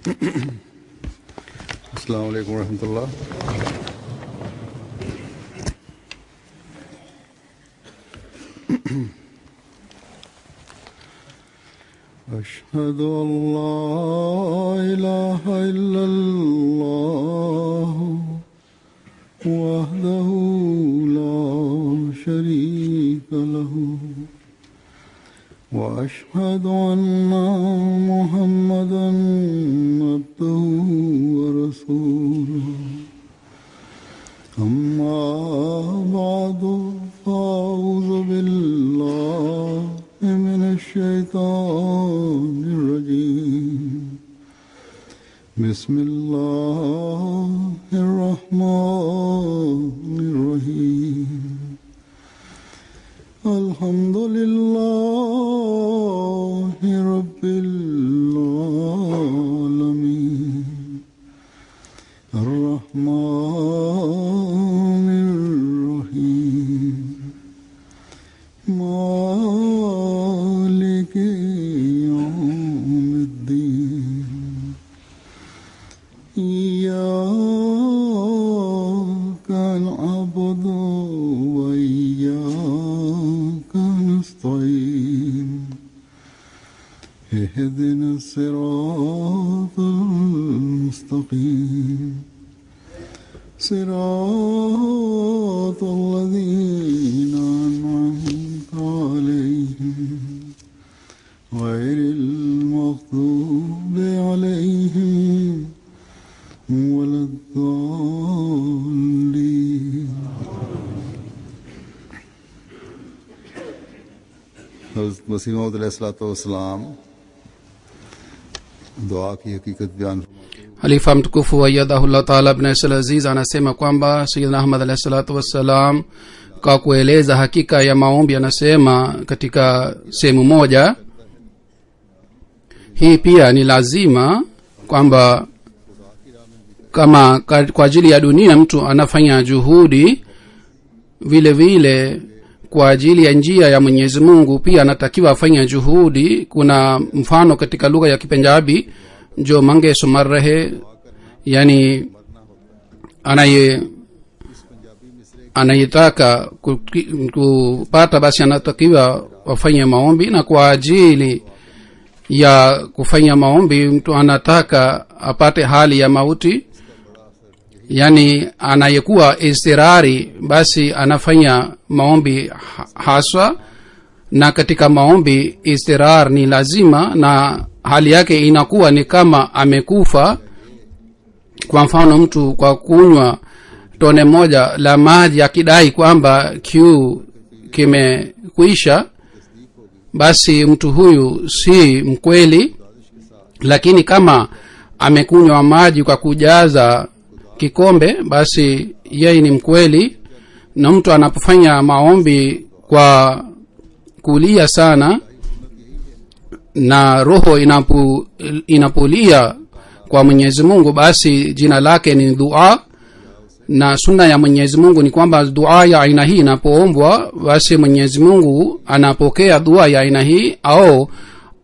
अस्सलाम वालेकुम रहमतुल्लाह। अशहदु अल्ला इलाहा इल्लल्लाह वहदहु ला शरीका लहु وأشهد أن محمدًا عبده ورسوله أما بعد فأعوذ بالله من الشيطان الرجيم بسم الله الرحمن الرحيم الحمد لله رب العالمين الرحمن الرحيم مالك يوم الدين إياك نعبد وإياك نستعين اهدنا الصراط المستقيم صراط الذين أنعمت عليهم غير المغضوب عليهم ولا الضالين. हज़रत मसीह मौऊद अलैहिस्सलाम दुआ की हकीकत बयान। Halifa mtukufu wa yadahullah ta'ala ibn Asal Aziz anasema kwamba Sayyidina Ahmad alayhi salatu wassalam kwa kueleza hakika ya maombi anasema katika sehemu moja, hii pia ni lazima kwamba kama kwa ajili ya dunia mtu anafanya juhudi, vile vile kwa ajili ya njia ya Mwenyezi Mungu pia anatakiwa afanye juhudi. Kuna mfano katika lugha ya Kipunjabi jo mange sumar rahe, yani anayetaka kupata basi anatakiwa afanye maombi, na kwa ajili ya kufanya maombi mtu anataka apate hali ya mauti, yani anayekuwa istirari basi anafanya maombi haswa, na katika maombi istirar ni lazima, na hali yake inakuwa ni kama amekufa. Kwa mfano mtu kwa kunywa tone moja la maji akidai kwamba kiu kimekuisha, basi mtu huyu si mkweli. Lakini kama amekunywa maji kwa kujaza kikombe, basi yeye ni mkweli. Na mtu anapofanya maombi kwa kulia sana na roho inapolia kwa Mwenyezi Mungu, basi jina lake ni dua. Na sunna ya Mwenyezi Mungu ni kwamba dua ya aina hii inapoombwa, basi Mwenyezi Mungu anapokea dua ya aina hii au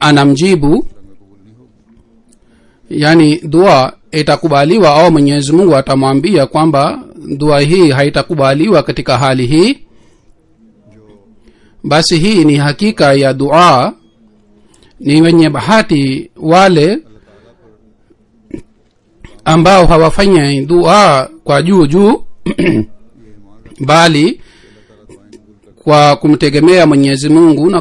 anamjibu, yani dua itakubaliwa au Mwenyezi Mungu atamwambia kwamba dua hii haitakubaliwa katika hali hii. Basi hii ni hakika ya dua. Ni wenye bahati wale ambao hawafanya dua kwa juu juu bali kwa kumtegemea Mwenyezi Mungu na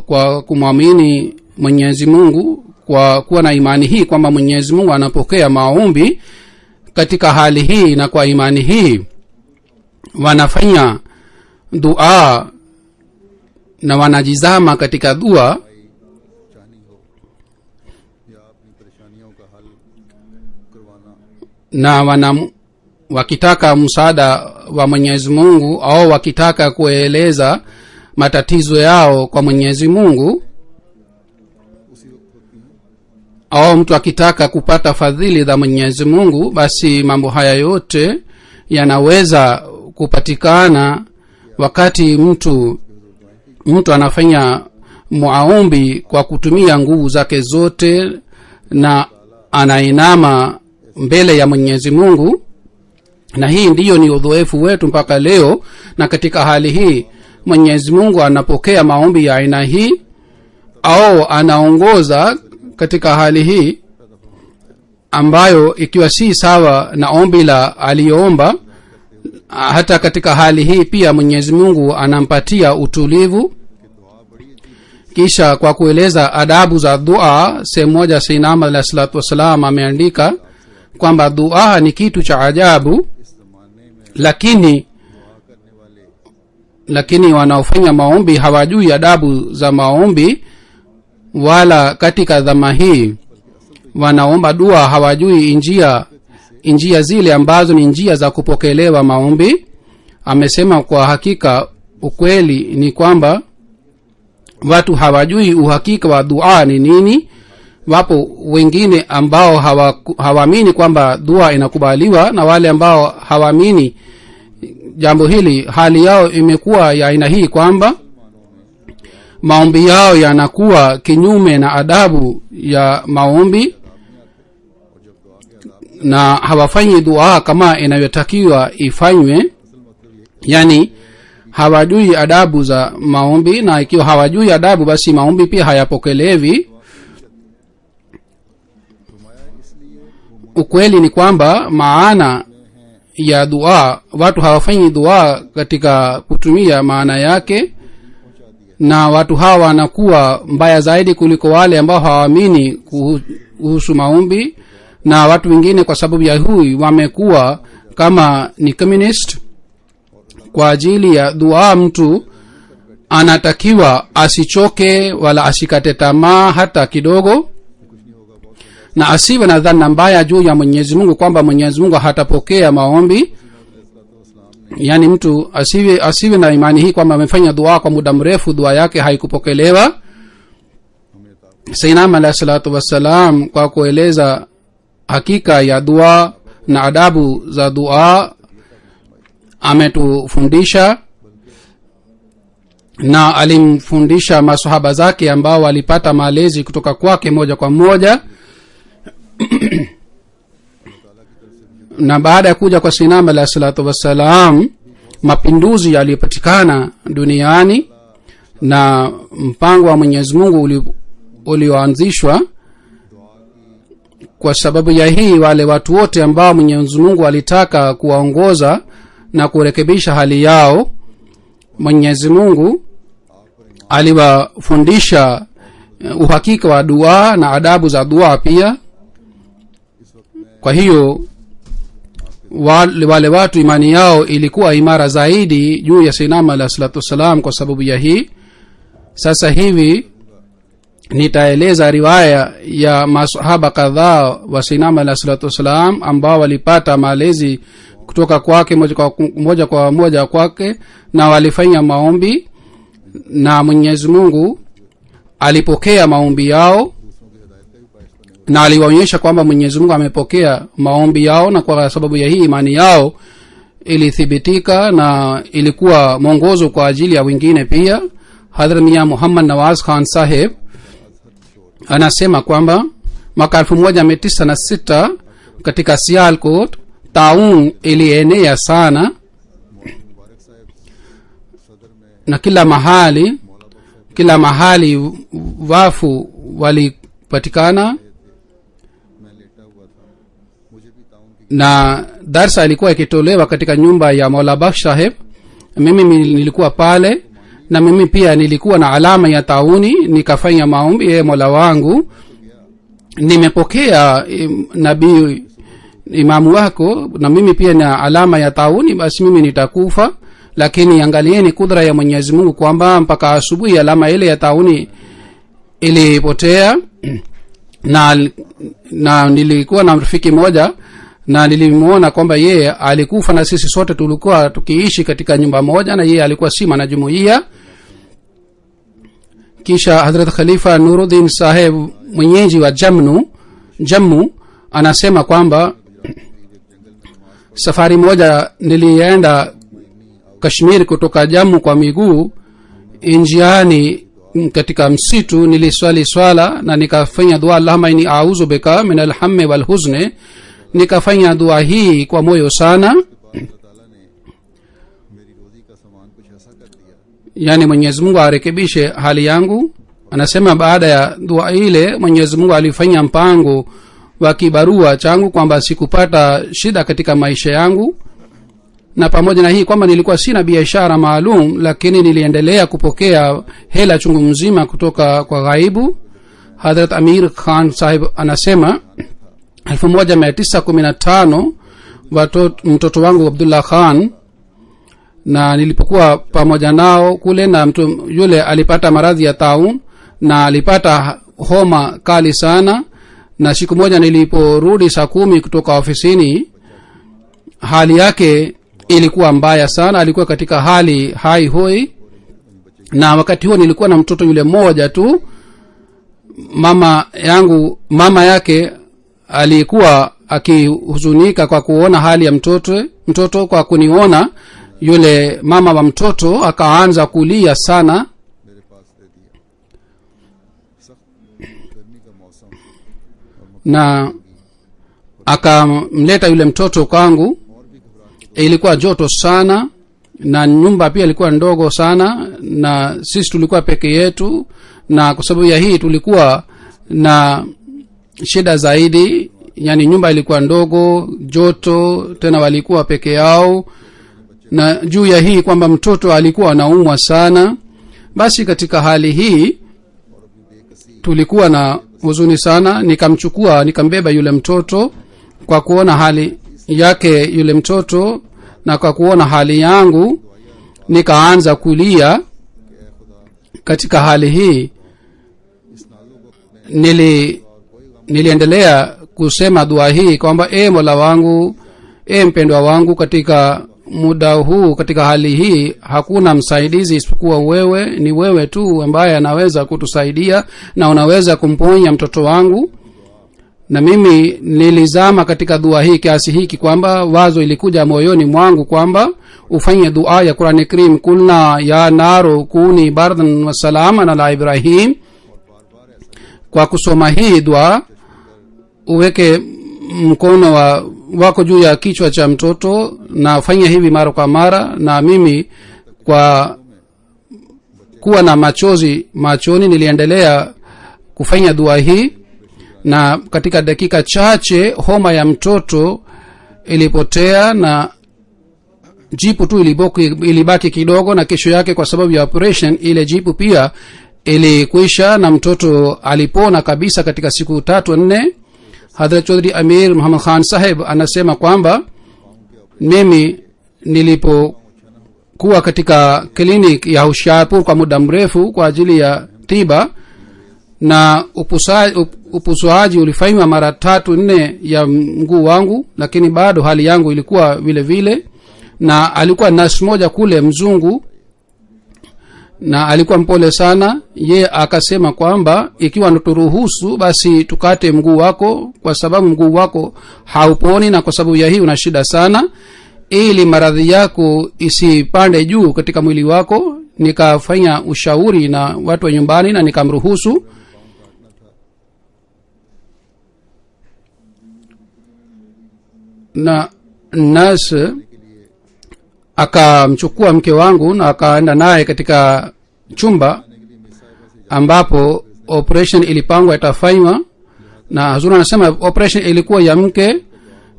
kwa kumwamini Mwenyezi Mungu, kwa kuwa na imani hii kwamba Mwenyezi Mungu anapokea maombi. Katika hali hii na kwa imani hii wanafanya dua na wanajizama katika dua, na wakitaka msaada wa Mwenyezi Mungu au wakitaka kueleza matatizo yao kwa Mwenyezi Mungu, au mtu akitaka kupata fadhili za Mwenyezi Mungu, basi mambo haya yote yanaweza kupatikana wakati mtu anafanya maombi kwa kutumia nguvu zake zote na anainama mbele ya Mwenyezi Mungu, na hii ndiyo ni udhoefu wetu mpaka leo. Na katika hali hii Mwenyezi Mungu anapokea maombi ya aina hii au anaongoza katika hali hii ambayo ikiwa si sawa na ombi la aliyoomba. Hata katika hali hii pia Mwenyezi Mungu anampatia utulivu. Kisha kwa kueleza adabu za dua, sehemu moja Sayyidina alayhi salatu wasalam ameandika kwamba dua ni kitu cha ajabu, lakini wanaofanya maombi hawajui adabu za maombi, wala katika dhama hii wanaomba dua hawajui njia zile ambazo ni njia za kupokelewa maombi. Amesema kwa hakika ukweli ni kwamba watu hawajui uhakika wa dua ni nini. Wapo wengine ambao hawaamini kwamba dua inakubaliwa, na wale ambao hawaamini jambo hili, hali yao imekuwa ya aina hii kwamba maombi yao yanakuwa kinyume na adabu ya maombi, na hawafanyi dua kama inayotakiwa ifanywe. Yani hawajui adabu za maombi, na ikiwa hawajui adabu basi maombi pia hayapokelewi. Ukweli ni kwamba maana ya dua, watu hawafanyi dua katika kutumia maana yake, na watu hawa wanakuwa mbaya zaidi kuliko wale ambao hawaamini kuhusu maombi. Na watu wengine kwa sababu ya hui wamekuwa kama ni communist. Kwa ajili ya dua mtu anatakiwa asichoke wala asikate tamaa hata kidogo, na asiwe na dhana mbaya juu ya Mwenyezi Mungu kwamba Mwenyezi Mungu hatapokea maombi. Yani mtu asiwe na imani hii kwamba amefanya dua kwa muda mrefu dua yake haikupokelewa. Sayyidina alayhi salatu wasalam kwa kueleza hakika ya dua na adabu za dua ametufundisha, na alimfundisha masahaba zake ambao walipata malezi kutoka kwake moja kwa moja. Na baada ya kuja kwa Sayyidina alayhi salatu wasalam, mapinduzi yaliyopatikana duniani na mpango wa Mwenyezi Mungu ulioanzishwa. Kwa sababu ya hii wale watu wote ambao Mwenyezi Mungu alitaka kuwaongoza na kurekebisha hali yao, Mwenyezi Mungu aliwafundisha uhakika wa dua na adabu za dua pia. Kwa hiyo wale watu imani yao ilikuwa imara zaidi juu ya Sayyidina alayhi salatu wasalam. Kwa sababu ya hii sasa hivi nitaeleza riwaya ya masahaba kadhaa wa Sayyidina alayhi salatu wasalam ambao walipata malezi kutoka kwake moja kwa moja kwake, na walifanya maombi na Mwenyezi Mungu alipokea maombi yao, na aliwaonyesha kwamba Mwenyezi Mungu amepokea maombi yao. Na kwa sababu ya hii imani yao ilithibitika na ilikuwa mwongozo kwa ajili ya wengine pia. Hadhrat Mia Muhammad Nawaz Khan Saheb anasema kwamba mwaka 1906 katika Sialkot taun ilienea sana, na kila mahali wafu walipatikana, na darsa ilikuwa ikitolewa katika nyumba ya Maula Bakhsh Saheb. Mimi nilikuwa pale, na mimi pia nilikuwa na alama ya tauni, nikafanya maombi, Mola wangu, nimepokea nabii imamu wako, na mimi pia na alama ya tauni, basi mimi nitakufa. Lakini angalieni kudra ya Mwenyezi Mungu kwamba mpaka asubuhi alama ile ya tauni ilipotea. na nilikuwa na rafiki moja, na nilimuona kwamba yeye alikufa, na sisi sote tulikuwa tukiishi katika nyumba moja, na yeye alikuwa si mwanajumuiya. Kisha Hazrat Khalifa Nuruddin Saheb mwenyeji wa Jammu anasema kwamba safari moja nilienda Kashmir kutoka Jammu kwa miguu. Njiani katika msitu niliswali swala na nikafanya dua Allahumma inni a'udhu bika min alhammi wal huzni. Nikafanya dua hii kwa moyo sana, yani Mwenyezi Mungu arekebishe hali yangu. Anasema baada ya dua ile Mwenyezi Mungu alifanya mpango wa kibarua changu kwamba sikupata shida katika maisha yangu, na pamoja na hii kwamba nilikuwa sina biashara maalum, lakini niliendelea kupokea hela chungu mzima kutoka kwa ghaibu. Hazrat Amir Khan sahib anasema 1915 mtoto wangu Abdullah Khan, na nilipokuwa pamoja nao kule, na mtu yule alipata maradhi ya taun na alipata homa kali sana, na siku moja niliporudi saa 10 kutoka ofisini, hali yake ilikuwa mbaya sana. Alikuwa katika hali hai hoi, na wakati huo nilikuwa na mtoto yule mmoja tu. Mama yake alikuwa akihuzunika kwa kuona hali ya mtoto. Kwa kuniona yule mama wa mtoto akaanza kulia sana, na akamleta yule mtoto kwangu. Ilikuwa joto sana na nyumba pia ilikuwa ndogo sana, na sisi tulikuwa peke yetu, na kwa sababu ya hii tulikuwa na shida zaidi. Yani nyumba ilikuwa ndogo, joto, tena walikuwa peke yao, na juu ya hii kwamba mtoto alikuwa anaumwa sana. Basi katika hali hii tulikuwa na huzuni sana. Nikambeba yule mtoto kwa kuona hali yake yule mtoto, na kwa kuona hali yangu nikaanza kulia. Katika hali hii niliendelea kusema dua hii kwamba Mola wangu, mpendwa wangu, katika muda huu, katika hali hii hakuna msaidizi isipokuwa wewe. Ni wewe tu ambaye anaweza kutusaidia na unaweza kumponya mtoto wangu. Na mimi nilizama katika dua hii kiasi hiki kwamba wazo ilikuja moyoni mwangu kwamba ufanye dua ya Qur'an Karim, kulna ya naru kuni bardan wa salaman ala Ibrahim. Kwa kusoma hii dua uweke mkono wako juu ya kichwa cha mtoto na fanya hivi mara kwa mara. Na mimi kwa kuwa na machozi machoni niliendelea kufanya dua hii, na katika dakika chache homa ya mtoto ilipotea na jipu tu ilibaki kidogo, na kesho yake kwa sababu ya operation ile jipu pia ilikwisha na mtoto alipona kabisa katika siku 3-4. Hadhrat Chaudhry Amir Muhammad Khan sahib anasema kwamba mimi nilipokuwa katika clinic ya Hoshiarpur kwa muda mrefu kwa ajili ya tiba, na upusuaji ulifanywa mara 3-4 ya mguu wangu, lakini bado hali yangu ilikuwa vile vile. Na alikuwa nurse moja kule mzungu, na alikuwa mpole sana. Ye akasema kwamba ikiwa naturuhusu basi tukate mguu wako, kwa sababu mguu wako hauponi, na kwa sababu ya hii una shida sana, ili maradhi yako isipande juu katika mwili wako. Nikafanya ushauri na watu wa nyumbani na nikamruhusu. Na nurse akamchukua mke wangu na akaenda naye katika chumba ambapo operation ilipangwa itafanywa. Na Hazur anasema operation ilikuwa ya mke,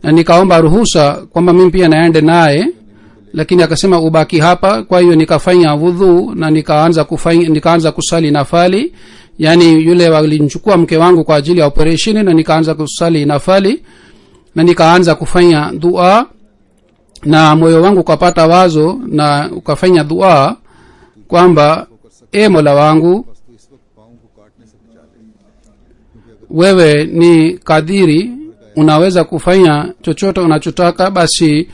na nikaomba ruhusa kwamba mimi pia naende naye, lakini akasema ubaki hapa. Kwa hiyo nikafanya wudhu na nikaanza kusali nafali. Yani yule walimchukua mke wangu kwa ajili ya operation, na nikaanza kusali nafali na nikaanza kufanya dua, na moyo wangu ukapata wazo na ukafanya dua kwamba Mola wangu, wewe ni kadiri, unaweza kufanya chochote unachotaka, basi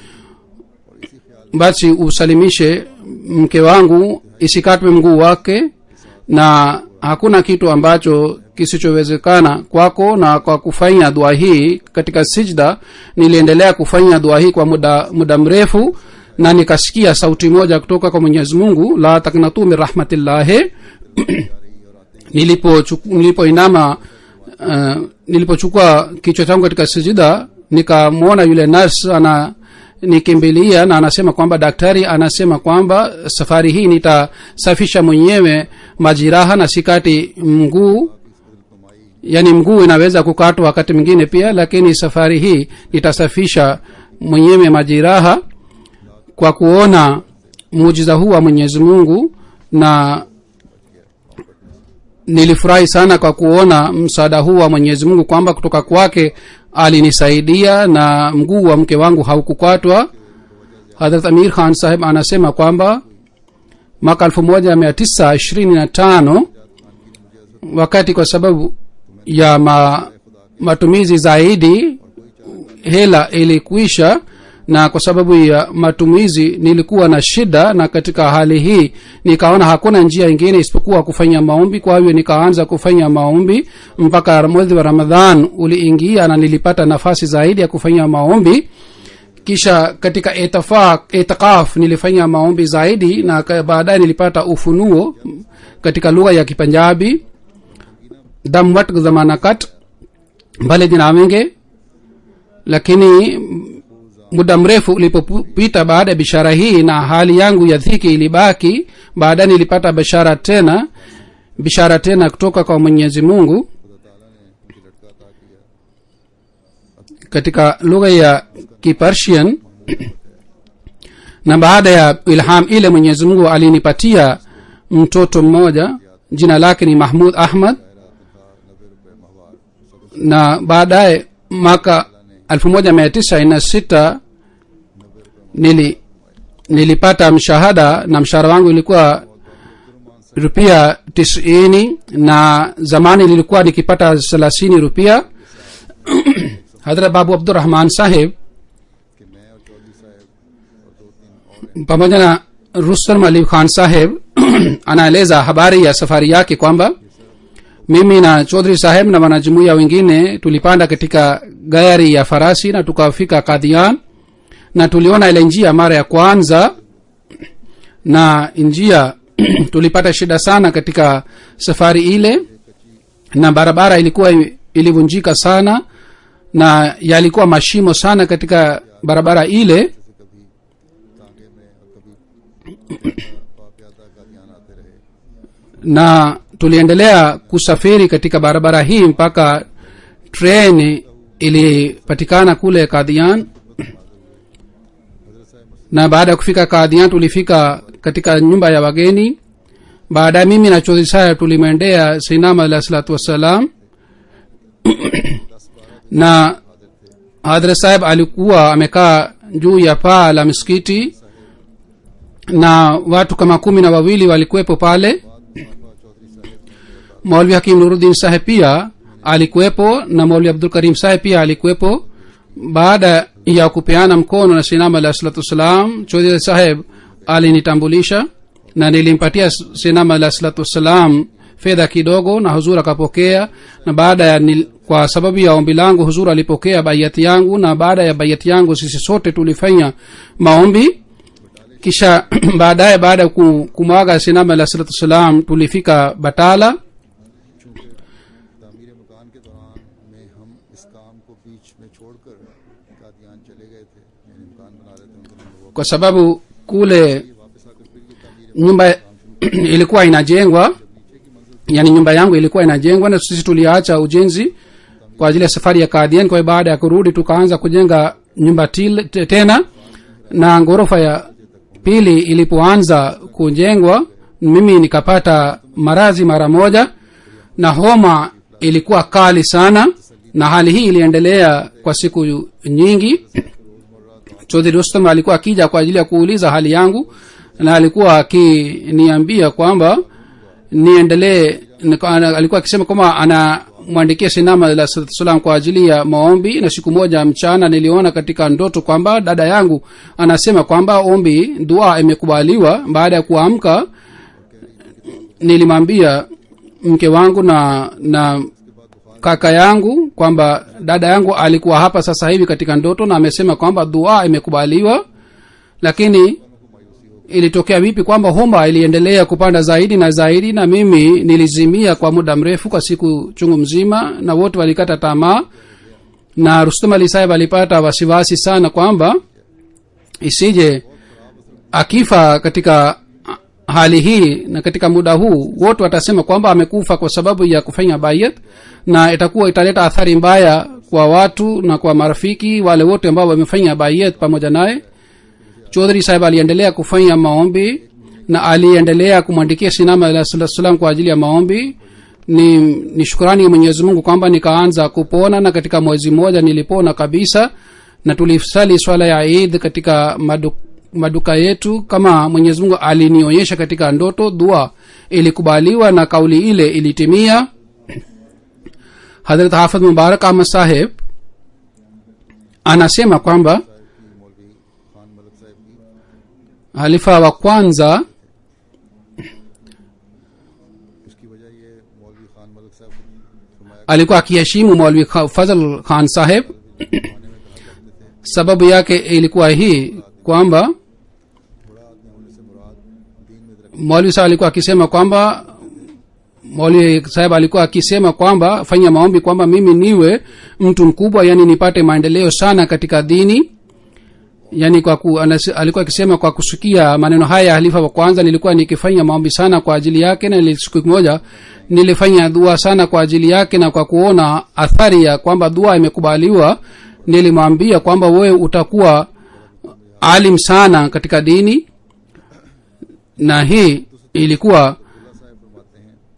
usalimishe mke wangu, isikatwe mguu wake, na hakuna kitu ambacho kisichowezekana kwako. Na kwa kufanya dua hii katika sijda, niliendelea kufanya dua hii kwa muda mrefu, na nikasikia sauti moja kutoka kwa Mwenyezi Mungu, la taqnatu min rahmatillah nilipoinama nilipochukua kichwa changu katika sijida, nikamwona yule nurse ana nikimbilia na anasema kwamba daktari anasema kwamba safari hii nitasafisha mwenyewe majiraha na sikati mguu, yani mguu inaweza kukatwa wakati mwingine pia, lakini safari hii nitasafisha mwenyewe majiraha. Kwa kuona muujiza huu wa Mwenyezi Mungu, na nilifurahi sana kwa kuona msaada huu wa Mwenyezi Mungu kwamba kutoka kwake alinisaidia na mguu wa mke wangu haukukatwa. Hazrat Amir Khan Sahib anasema kwamba mwaka 1925 wakati kwa sababu ya matumizi zaidi hela ilikuisha, na kwa sababu ya matumizi nilikuwa na shida, na katika hali hii nikaona hakuna njia nyingine isipokuwa kufanya maombi. Kwa hiyo nikaanza kufanya maombi mpaka mwezi wa Ramadhan uliingia na nilipata nafasi zaidi ya kufanya maombi. Kisha katika itikaf nilifanya maombi zaidi, na baadaye nilipata ufunuo katika lugha ya Kipunjabi, damwat zamana kat bale dinawenge. Lakini muda mrefu ulipopita baada ya bishara hii na hali yangu ya dhiki ilibaki, baadaye nilipata bishara tena kutoka kwa Mwenyezi Mungu katika lugha ya Kipersian. Na baada ya ilham ile Mwenyezi Mungu alinipatia mtoto mmoja, jina lake ni Mahmud Ahmad. Na baadaye mwaka 1996 nilipata mshahada, na mshahara wangu ilikuwa rupia 90, na zamani nilikuwa nikipata 30 rupia. Hadhrat Babu Abdurrahman Sahib pamoja na Rustam Ali Khan Sahib anaeleza habari ya safari yake kwamba mimi na Chaudhry Sahib na wanajumuiya wengine tulipanda katika gari ya farasi na tukafika Qadian, na tuliona ile njia mara ya kwanza, na njia tulipata shida sana katika safari ile, na barabara ilivunjika sana na yalikuwa mashimo sana katika barabara ile. Na tuliendelea kusafiri katika barabara hii mpaka treni ilipatikana kule Qadian. Na baada ya kufika Qadian tulifika katika nyumba ya wageni. Baada mimi na Chaudhry Sahib tulimwendea Sayyidina alayhi salatu wassalam na Hadhrat Sahib alikuwa amekaa juu ya paa la msikiti, na watu kama 12 walikuwepo pale. Maulvi Hakim Nuruddin Sahib pia alikuwepo, na Maulvi Abdul Karim Sahib pia alikuwepo. Baada ya kupeana mkono na Sayyidina alayhi salatu wassalam, Chaudhry Sahib alinitambulisha na nilimpatia Sayyidina alayhi salatu wassalam fedha kidogo, na huzur akapokea. Na baada ya kwa sababu ya ombi langu huzur alipokea bayati yangu, na baada ya bayati yangu sisi sote tulifanya maombi. Kisha baadaye baada ya kumwaga Sayyidina alayhi salatu wassalam tulifika Batala. Kwa sababu kule nyumba ilikuwa inajengwa, yani nyumba yangu ilikuwa inajengwa, na sisi tuliacha ujenzi kwa ajili ya safari ya Qadian. Kwa baada ya kurudi tukaanza kujenga nyumba tena, na ghorofa ya pili ilipoanza kujengwa mimi nikapata maradhi mara moja, na homa ilikuwa kali sana, na hali hii iliendelea kwa siku nyingi. Chaudhry Rustam alikuwa akija kwa ajili ya kuuliza hali yangu, na alikuwa akiniambia kwamba niendelee. Alikuwa akisema kwamba anamwandikia Sayyidina alayhi salatu kwa ajili ya maombi. Na siku moja mchana niliona katika ndoto kwamba dada yangu anasema kwamba dua imekubaliwa. Baada ya kuamka nilimwambia mke wangu na kaka yangu kwamba dada yangu alikuwa hapa sasa hivi katika ndoto na amesema kwamba dua imekubaliwa. Lakini ilitokea vipi kwamba homa iliendelea kupanda zaidi na zaidi, na mimi nilizimia kwa muda mrefu, kwa siku chungu mzima, na wote walikata tamaa. Na Rustam Ali Saheb alipata wasiwasi sana kwamba isije akifa katika hali hii na katika muda huu wote watasema kwamba amekufa kwa sababu ya kufanya bayat, na italeta athari mbaya kwa watu na kwa marafiki wale wote ambao wamefanya bayat pamoja naye. Chaudhry Saheb aliendelea kufanya maombi na aliendelea kumwandikia Sinama alayhi salam kwa ajili ya maombi. Ni shukrani ya Mwenyezi Mungu kwamba nikaanza kupona, na katika mwezi mmoja nilipona kabisa, na tulisali swala ya Eid katika maduka yetu kama Mwenyezi Mungu alinionyesha katika ndoto. Dua ilikubaliwa na kauli ile ilitimia. Hazrat Hafidh Mubarak Ahmad Saheb anasema kwamba halifa wa kwanza alikuwa akiheshimu Maulvi Fazl Khan Saheb. Sababu yake ilikuwa hii kwamba Maulvi Saheb alikuwa akisema kwamba Maulvi Saheb alikuwa akisema kwamba fanya maombi kwamba mimi niwe mtu mkubwa, yani nipate maendeleo sana katika dini. Yani alikuwa akisema kwa kusikia maneno haya halifa wa kwanza nilikuwa nikifanya maombi sana kwa ajili yake, na siku moja nilifanya dua sana kwa ajili yake, na kwa kuona athari ya kwamba dua imekubaliwa nilimwambia kwamba wewe utakuwa alim sana katika dini. Na hii ilikuwa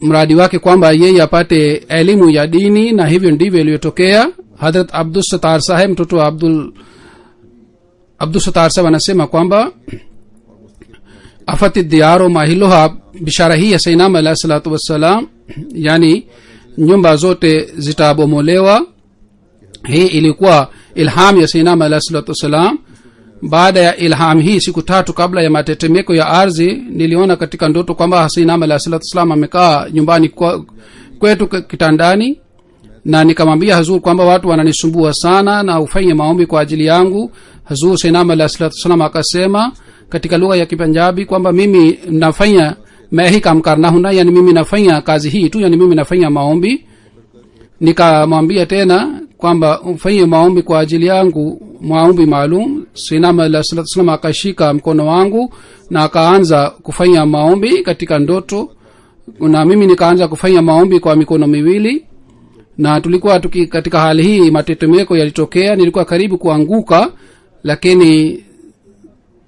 mradi wake kwamba yeye apate elimu ya dini, na hivyo ndivyo iliyotokea. Hadrat Abdul Sattar Saheb, mtoto wa Abdul Sattar Saheb, anasema kwamba afati diyaro mahiloha bishara hii ya Sayyidina alayhi salatu wassalam, yani nyumba zote zitabomolewa. Hii ilikuwa ilham ya Sayyidina alayhi salatu wassalam. Baada ya ilham hii, siku 3 kabla ya matetemeko ya ardhi, niliona katika ndoto kwamba Sayyidina alayhi salatu wassalam amekaa nyumbani kwetu kitandani, na nikamwambia Hazur kwamba watu wananisumbua sana na ufanye maombi kwa ajili yangu. Hazur Sayyidina alayhi salatu wassalam akasema katika lugha ya Kipunjabi kwamba mimi nafanya mahi kam karna huna, yani mimi nafanya kazi hii tu, yani mimi nafanya maombi. Nikamwambia tena kwamba ufanye maombi kwa ajili yangu, maombi maalum. Sayyidina alayhi salatu wassalam akashika mkono wangu na akaanza kufanya maombi katika ndoto, na mimi nikaanza kufanya maombi kwa mikono miwili. Na tulikuwa katika hali hii, matetemeko yalitokea, nilikuwa karibu kuanguka, lakini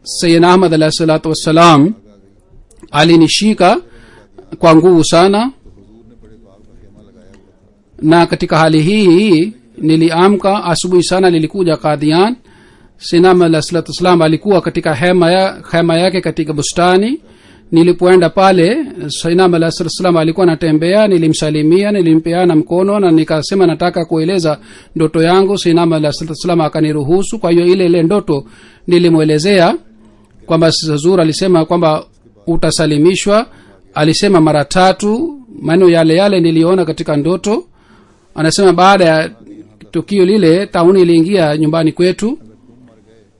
Sayyidina Ahmad alayhi salatu wassalam alinishika kwa nguvu sana. Na katika hali hii niliamka asubuhi sana, nilikuja Qadian. Sayyidina Ahmad alayhi salatu wassalam alikuwa katika hema yake katika bustani. Nilipoenda pale, Sayyidina Ahmad alayhi salatu wassalam alikuwa anatembea. Nilimsalimia, nilimpeana mkono na nikasema nataka kueleza ndoto yangu. Sayyidina Ahmad alayhi salatu wassalam akaniruhusu. Kwa hiyo ile ndoto nilimwelezea kwamba Hazur alisema kwamba utasalimishwa. Alisema mara 3 maneno yale niliona katika ndoto. Anasema baada ya tukio lile, tauni iliingia nyumbani kwetu,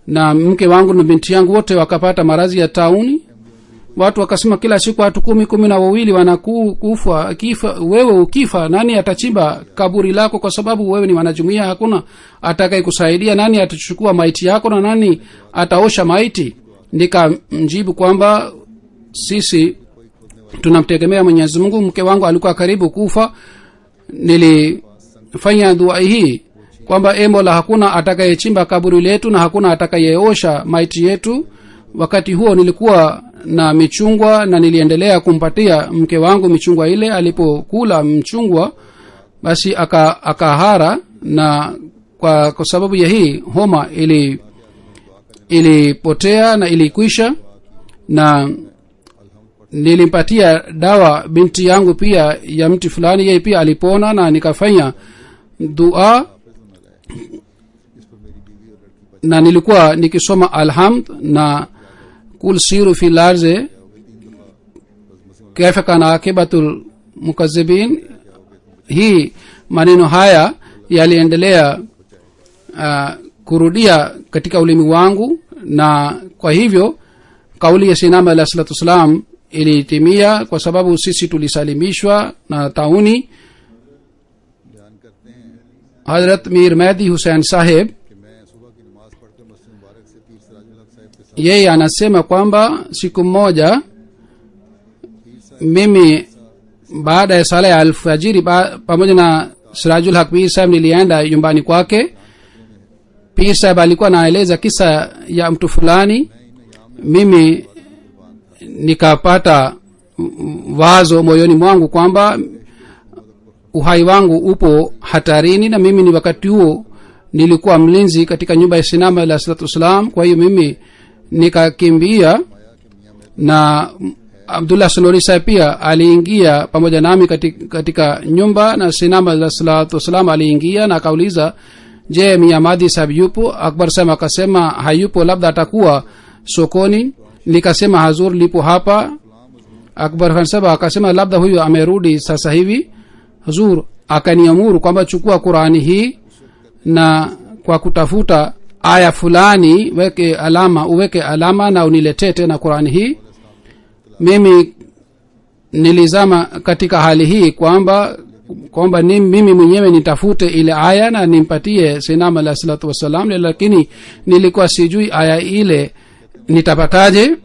na mke wangu na binti yangu wote wakapata maradhi ya tauni. Watu wakasema kila siku watu 12 wanakufa. Wewe ukifa, nani atachimba kaburi lako? Kwa sababu wewe ni wanajumuiya, hakuna atakaye kusaidia. Nani atachukua maiti yako na nani ataosha maiti? Nikamjibu kwamba sisi tunamtegemea Mwenyezi Mungu. Mke wangu alikuwa karibu kufa. Nilifanya dua hii kwamba Mola, hakuna atakayechimba kaburi letu na hakuna atakayeosha maiti yetu. Wakati huo nilikuwa na michungwa na niliendelea kumpatia mke wangu michungwa ile. Alipokula mchungwa, basi akahara, na kwa sababu ya hii homa ilipotea na ilikwisha. Na nilimpatia dawa binti yangu pia ya mti fulani, yeye pia alipona. Na nikafanya dua na nilikuwa nikisoma alhamd na kul siru fi larze kaifa kana akibatul mukazzibin. Hii maneno haya yaliendelea kurudia katika ulimi wangu, na kwa hivyo kauli ya sinama alayhi salatu wassalam ilitimia kwa sababu sisi tulisalimishwa na tauni. बयान करते हैं Hazrat Mir Mehdi Hussain Saheb कि मैं सुबह की नमाज पढ़कर मस्जिद मुबारक से पीर सिराजुल हक साहब के साथ yeye anasema kwamba siku moja mimi baada ya sala ya alfajiri pamoja na Sirajul Haq Pir Saheb nilienda nyumbani kwake. Pir Saheb alikuwa anaeleza kisa ya mtu fulani. Mimi nikapata wazo moyoni mwangu kwamba uhai wangu upo hatarini, na mimi ni wakati huo nilikuwa mlinzi katika nyumba ya sinama alayhi salatu wasalam. Kwa hiyo mimi nikakimbia, na Abdullah Sanori Saheb pia aliingia pamoja nami katika nyumba, na sinama alayhi salatu wasalam aliingia na akauliza, je, Miyamadi Saheb yupo? Akbar Saheb akasema hayupo, labda atakuwa sokoni. Nikasema hazur lipo hapa. Akbar Khan Saheb akasema labda huyo amerudi sasa hivi. Hazur akaniamuru kwamba chukua Qurani hii na kwa kutafuta aya fulani uweke alama na uniletee tena Qurani hii. Mimi nilizama katika hali hii kwamba mimi mwenyewe nitafute ile aya na nimpatie sinama alayhi salatu wasalam, lakini nilikuwa sijui aya ile nitapataje.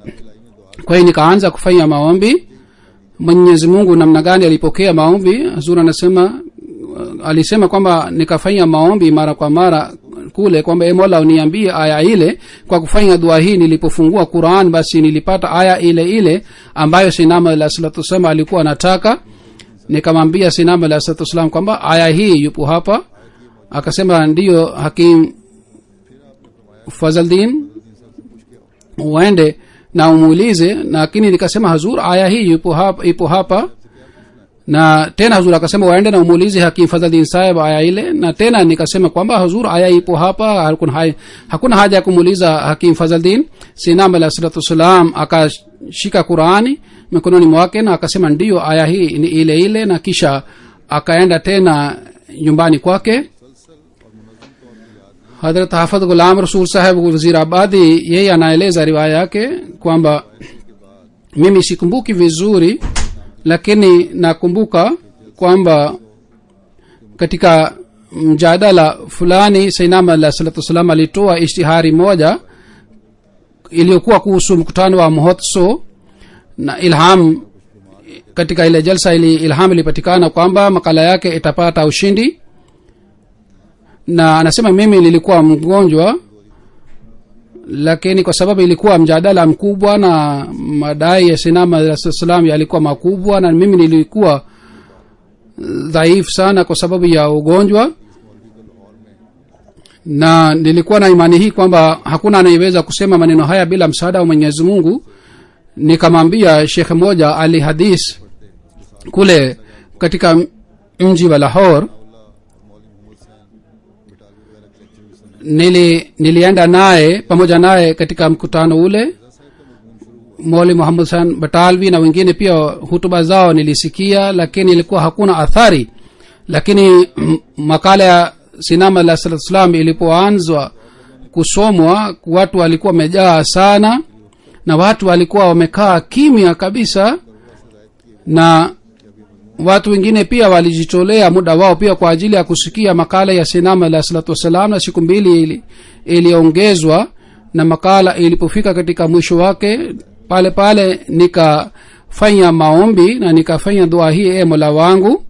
Kwa hiyo nikaanza kufanya maombi. Mwenyezi Mungu namna gani alipokea maombi? Hazur alisema kwamba nikafanya maombi mara kwa mara kule kwamba Mola uniambie aya ile. Kwa kufanya dua hii nilipofungua Qur'an, basi nilipata aya ile ambayo sinama alayhi salatu wasallam alikuwa anataka. Nikamwambia sinama alayhi salatu wasallam kwamba aya hii yupo hapa. Akasema ndiyo Hakim Fazaldin, uende na umuulize. Lakini nikasema Hazur aya hii ipo hapa. Na tena Hazur akasema waende na umuulize Hakim Fazaldin Saheb aya ile. Na tena nikasema kwamba Hazur aya ipo hapa, hakuna haja ya kumuuliza Hakim Fazaldin. Sinama alayhi salatu wasalam akashika Qurani mikononi mwake na akasema ndiyo aya hii ni ile, na kisha akaenda tena nyumbani kwake. Hadrat Hafidh Ghulam Rasul Saheb Wazirabadi yeye anaeleza riwaya yake kwamba mimi sikumbuki vizuri, lakini nakumbuka kwamba katika mjadala fulani Sayyidina alayhi salatu wasallam alitoa ishtihari moja iliyokuwa kuhusu mkutano wa Mahotso, na ilham katika ile jalsa ilham ilipatikana kwamba makala yake itapata ushindi. Na anasema mimi nilikuwa mgonjwa, lakini kwa sababu ilikuwa mjadala mkubwa na madai ya sinama alayhi salam yalikuwa makubwa, na mimi nilikuwa dhaifu sana kwa sababu ya ugonjwa, na nilikuwa na imani hii kwamba hakuna anayeweza kusema maneno haya bila msaada wa Mwenyezi Mungu. Nikamwambia Sheikh moja ali hadis kule katika mji wa Lahore, nilienda naye pamoja naye katika mkutano ule. Maulvi Muhammad Hussain Batalvi na wengine pia hutuba zao nilisikia, lakini ilikuwa hakuna athari. Lakini makala ya sinama alayhi salatu wasallam ilipoanzwa kusomwa, watu walikuwa wamejaa sana, na watu walikuwa wamekaa kimya kabisa, na watu wengine pia walijitolea muda wao pia kwa ajili ya kusikia makala ya sinama alayhi salatu wasallam. Na siku mbili iliongezwa, na makala ilipofika katika mwisho wake, pale nikafanya maombi na nikafanya dua hii: Mola wangu.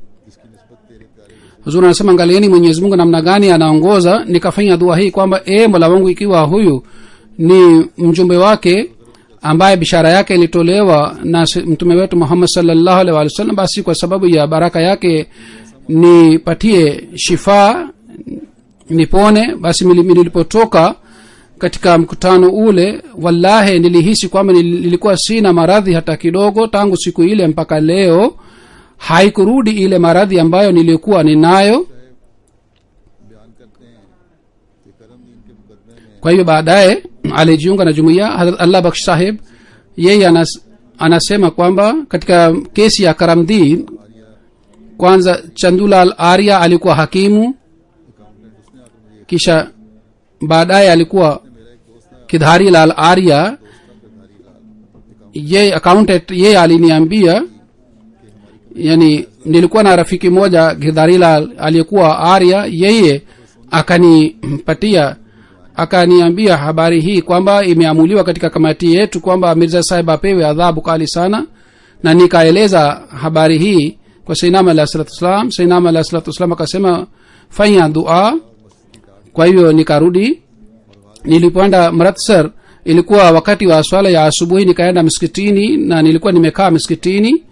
Huzuri anasema angalieni Mwenyezi Mungu namna gani anaongoza. Nikafanya dua hii kwamba Mola wangu, ikiwa huyu ni mjumbe wake ambaye bishara yake ilitolewa na mtume wetu Muhammad sallallahu alaihi wasallam, basi kwa sababu ya baraka yake nipatie shifa, nipone. Basi nilipotoka katika mkutano ule, wallahi nilihisi kwamba nilikuwa sina maradhi hata kidogo. Tangu siku ile mpaka leo haikurudi ile maradhi ambayo nilikuwa ninayo. Kwa hiyo baadaye alijiunga na jumuiya. Hazrat Allah Bakhsh Sahib yeye anasema kwamba katika kesi ya Karamdin, kwanza Chandulal Arya alikuwa hakimu, kisha baadaye alikuwa Kidhari Lal Arya, ye accountant ye aliniambia, yani nilikuwa na rafiki moja Gidharilal aliyekuwa Arya, yeye akaniambia habari hii kwamba imeamuliwa katika kamati yetu kwamba Mirza Sahib apewe adhabu kali sana, na nikaeleza habari hii kwa Sayyidina alayhi salatu wasalam. Sayyidina alayhi salatu wasalam akasema fanya dua. Kwa hiyo nikarudi, nilipoenda Mratsar ilikuwa wakati wa swala ya asubuhi, nikaenda msikitini na nilikuwa nimekaa msikitini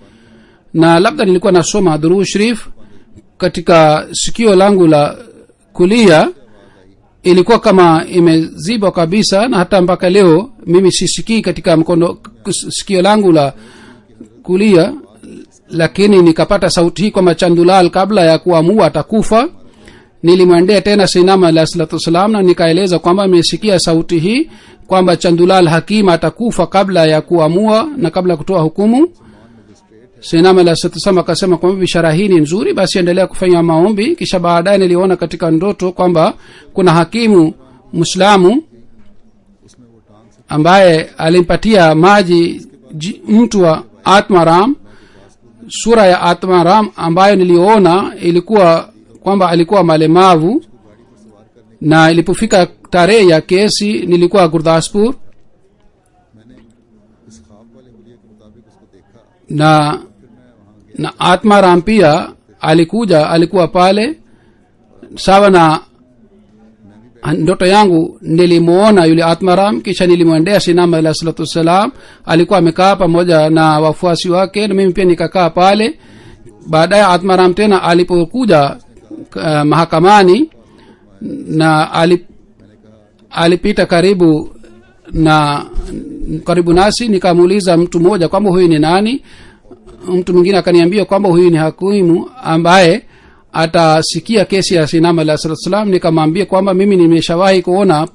na labda nilikuwa nasoma Durud Sharif. Katika sikio langu la kulia ilikuwa kama imezibwa kabisa, na hata mpaka leo mimi sisikii katika sikio langu la kulia, lakini nikapata sauti hii kwamba Chandulal kabla ya kuamua atakufa. Nilimwendea tena Sayyidina alayhi salatu wasalam na nikaeleza kwamba nimesikia sauti hii kwamba Chandulal Hakima atakufa kabla ya kuamua na kabla kutoa hukumu. Sayyidina alayhi salatu wasalam akasema kwamba bishara hii ni nzuri, basi endelea kufanya maombi. Kisha baadaye niliona katika ndoto kwamba kuna hakimu Muislamu ambaye alimpatia maji mtu wa Atmaram. Sura ya Atmaram ambayo niliona ilikuwa kwamba alikuwa malemavu, na ilipofika tarehe ya kesi nilikuwa Gurdaspur, na Atmaram pia alikuwa pale sawa na ndoto yangu. Nilimuona yule Atmaram, kisha nilimwendea Sayyidina alayhi salatu wasalam, alikuwa amekaa pamoja na wafuasi wake na mimi pia nikakaa pale. Baadaye Atmaram tena alipokuja mahakamani na alipita karibu nasi, nikamuuliza mtu mmoja kwamba huyu ni nani. Mtu mwingine akaniambia kwamba huyu ni hakimu ambaye atasikia kesi ya Sayyidina alayhi salatu wasalam. Nikamwambia kwamba mimi nimeshawahi kuona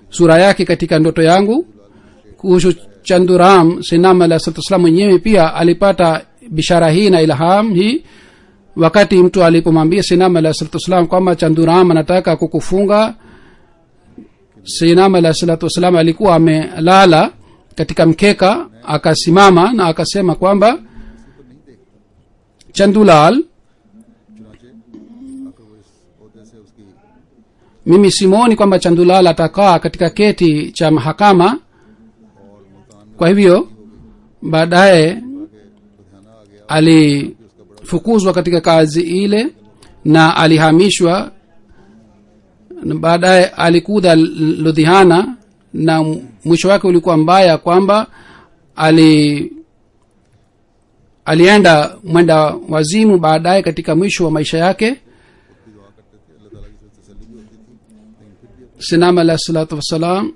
sura yake katika ndoto yangu. Kuhusu Chanduram, Sayyidina alayhi salatu wasalam mwenyewe pia alipata bishara hii na ilham hii wakati mtu alipomwambia Sayyidina alayhi salatu wasalam kwamba Chanduram anataka kukufunga. Sayyidina alayhi salatu wasalam alikuwa amelala katika mkeka, akasimama na akasema kwamba Chandulal, mimi simoni kwamba Chandulal atakaa katika keti cha mahakama. Kwa hivyo baadaye alifukuzwa katika kazi ile na alihamishwa. Baadaye alikuja Ludhiana na mwisho wake ulikuwa mbaya kwamba alienda mwenda wazimu baadaye katika mwisho wa maisha yake. Sayyidina alayhi salatu wasalam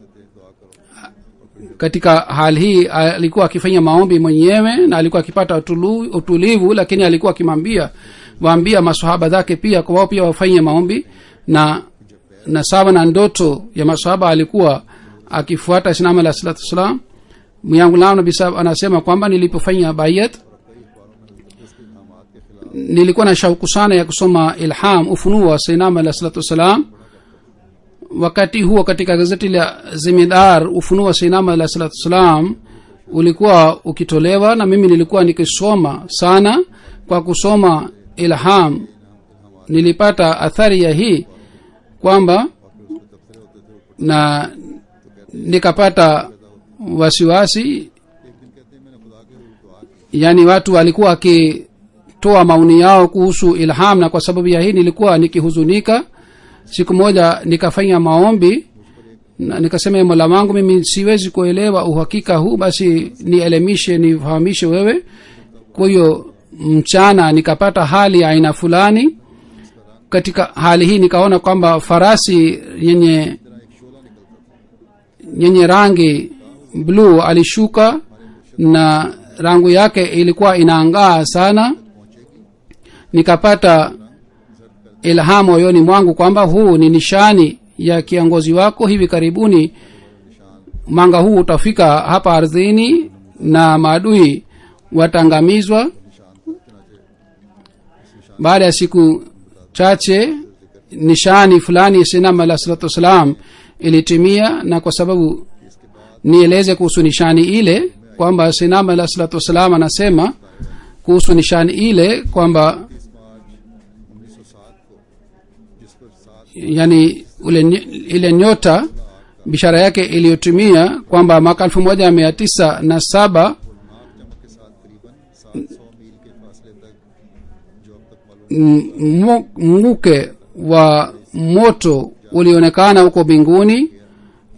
katika hali hii alikuwa akifanya maombi mwenyewe na alikuwa akipata utulivu, lakini alikuwa waambia maswahaba zake pia kwa wao pia wafanye maombi, na sawa na ndoto ya maswahaba alikuwa akifuata Sayyidina alayhi salatu wasalam. Myangu lao Nabii Sahib anasema kwamba nilipofanya bayat nilikuwa na shauku sana ya kusoma ilham, ufunuo wa Sayyidina alayhi salatu wasalam. Wakati huo katika gazeti la Zimidar ufunuo wa Sayyidina alayhi salatu wasalam ulikuwa ukitolewa, na mimi nilikuwa nikisoma sana. Kwa kusoma ilham nilipata athari ya hii kwamba na nikapata wasiwasi, yani watu walikuwa wakitoa maoni yao kuhusu ilham, na kwa sababu ya hii nilikuwa nikihuzunika. Siku moja nikafanya maombi na nikasema, Mola wangu, mimi siwezi kuelewa uhakika huu, basi nielimishe, nifahamishe wewe. Kwa hiyo mchana nikapata hali ya aina fulani. Katika hali hii nikaona kwamba farasi yenye rangi blue alishuka na rangi yake ilikuwa inaangaa sana. Nikapata ilhamu moyoni mwangu kwamba huu ni nishani ya kiongozi wako, hivi karibuni mwanga huu utafika hapa ardhini na maadui watangamizwa. Baada ya siku chache nishani fulani Sayyidina alayhi salatu wasalam ilitimia, na kwa sababu nieleze kuhusu nishani ile kwamba sinama alayhi salatu wassalam anasema kuhusu nishani ile kwamba 1907 को जिस पर yani ile nyota bishara yake iliyotumia kwamba mwaka 1907 चमक के साथ करीबन 700 मील के फासले तक जो अब तक मालूम mvuke wa moto ulionekana huko mbinguni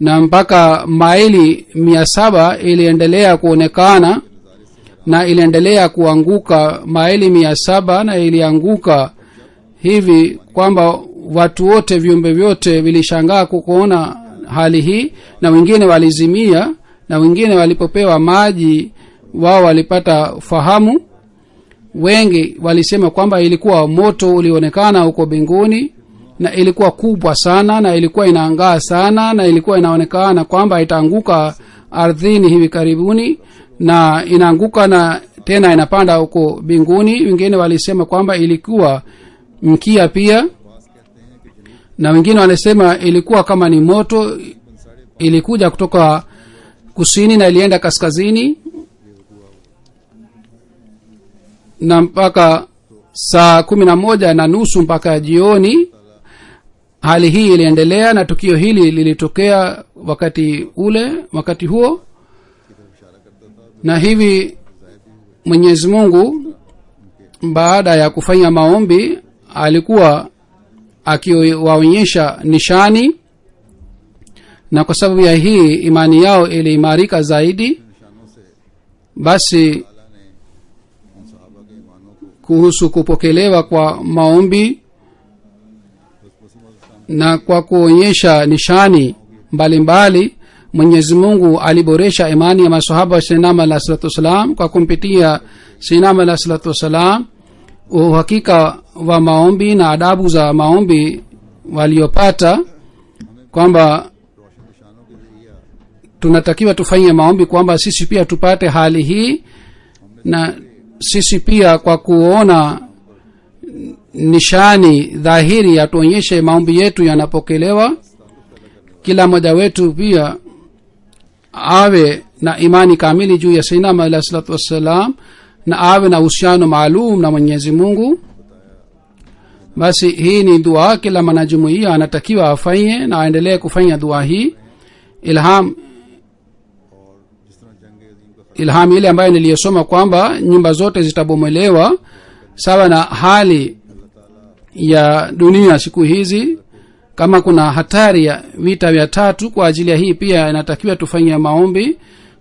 na mpaka maili 700 iliendelea kuonekana na iliendelea kuanguka maili 700 na ilianguka hivi kwamba watu wote viumbe vyote vilishangaa kuona hali hii, na wengine walizimia na wengine walipopewa maji wao walipata fahamu. Wengi walisema kwamba ilikuwa moto ulionekana huko mbinguni na ilikuwa kubwa sana na ilikuwa inaangaa sana na ilikuwa inaonekana kwamba itaanguka ardhini hivi karibuni na inaanguka na tena inapanda huko mbinguni. Wengine walisema kwamba ilikuwa mkia pia, na wengine walisema ilikuwa kama ni moto ilikuja kutoka kusini na ilienda kaskazini, na mpaka saa 11:30 mpaka jioni hali hii iliendelea, na tukio hili lilitokea wakati huo. Na hivi Mwenyezi Mungu baada ya kufanya maombi alikuwa akiwaonyesha nishani, na kwa sababu ya hii imani yao iliimarika zaidi. Basi kuhusu kupokelewa kwa maombi na kwa kuonyesha nishani mbalimbali, Mwenyezi Mungu aliboresha imani ya maswahaba wa Sayyidina alayhi salatu wasalam kwa kumpitia Sayyidina alayhi salatu wasalam. Uhakika wa maombi na adabu za maombi waliopata kwamba tunatakiwa tufanye maombi kwamba sisi pia tupate hali hii, na sisi pia kwa kuona nishani dhahiri atuonyeshe maombi yetu yanapokelewa. Kila mmoja wetu pia awe na imani kamili juu ya Sayyidina alayhi salatu wassalam na awe na uhusiano maalum na Mwenyezi Mungu. Basi hii ni dua kila mwanajumuiya anatakiwa afanye na aendelee kufanya dua hii. Ilham ile ambayo niliyosoma kwamba nyumba zote zitabomolewa sawa na hali ya dunia siku hizi, kama kuna hatari ya vita vya tatu, kwa ajili ya hii pia inatakiwa tufanye maombi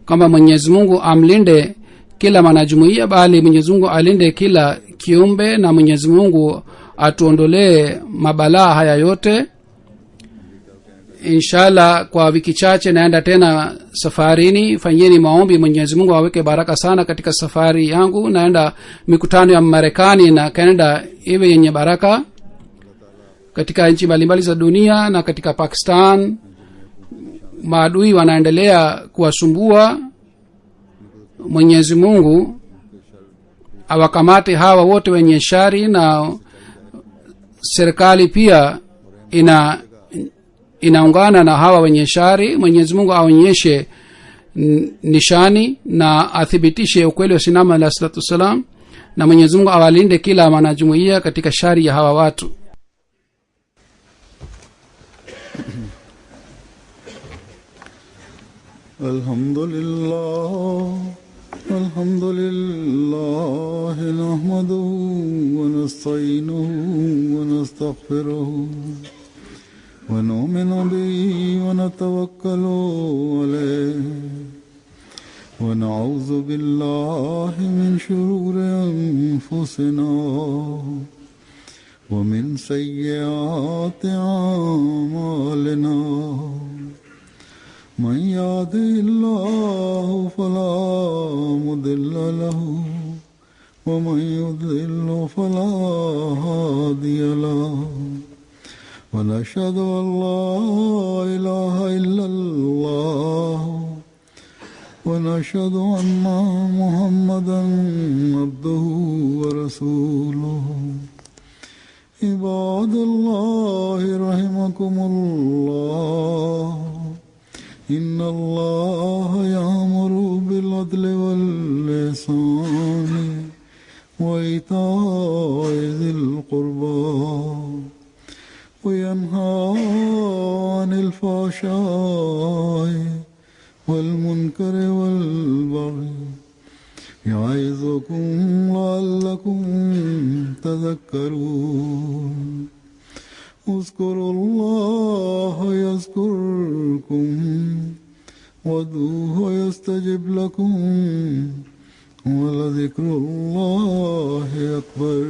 kwamba Mwenyezi Mungu amlinde kila mwanajumuiya, bali Mwenyezi Mungu alinde kila kiumbe, na Mwenyezi Mungu atuondolee mabalaa haya yote. Inshallah kwa wiki chache naenda tena safarini. Fanyeni maombi Mwenyezi Mungu aweke baraka sana katika safari yangu. Naenda mikutano ya Marekani na Canada iwe yenye baraka katika nchi mbalimbali za dunia, na katika Pakistan maadui wanaendelea kuwasumbua. Mwenyezi Mungu awakamate hawa wote wenye shari, na serikali pia inaungana na hawa wenye shari. Mwenyezi Mungu aonyeshe nishani na athibitishe ukweli wa Sayyidina alayhi salatu wasalam, na Mwenyezi Mungu awalinde kila mwanajumuiya katika shari ya hawa watu. Alhamdulillah nahmaduhu wa nasta'inuhu wa nastaghfiruhu wa nu'minu bihi wa natawakkalu alayhi wa na'udhu billahi min shururi anfusina wa min sayyiati a'malina. من يهده الله فلا مضل له ومن يضلل فلا هادي له ونشهد أن لا إله إلا الله ونشهد أن محمدا عبده ورسوله. عباد الله رحمكم الله إن الله يأمر بالعدل الفضل والإحسان وإيتاء ذي القربى وينهى عن الفحشاء والمنكر والبغي يعظكم لعلكم تذكرون اذكروا الله يذكركم وادعوه يستجب لكم ولذكر الله أكبر.